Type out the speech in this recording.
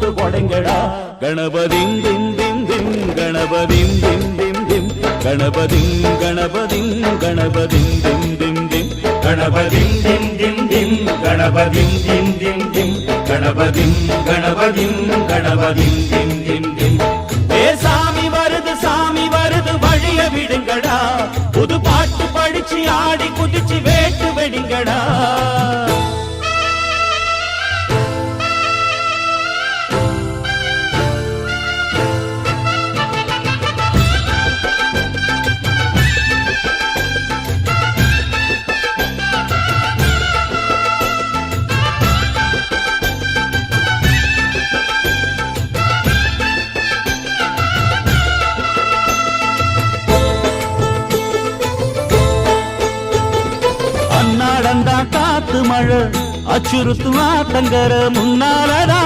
போட்டு கொடைங்கடா. கணபதிம் திம் திம் திம் கணபதிம் திம் திம் திம் கணபதிம் கணபதிம் கணபதிம் திம் திம் திம் கணபதிம் திம் திம் திம் கணபதிம் திம் திம் திம் கணபதிம் கணபதிம் கணபதிம் திம் திம் திம். ஏ சாமி வருது வழிய விடுங்கடா. புது பாட்டு படிச்சு ஆடி குதிச்சு வேட்டு வெடிங்கடா. காத்து மழை அச்சுறுத்தும் ஆத்தங்கர முன்னாலதா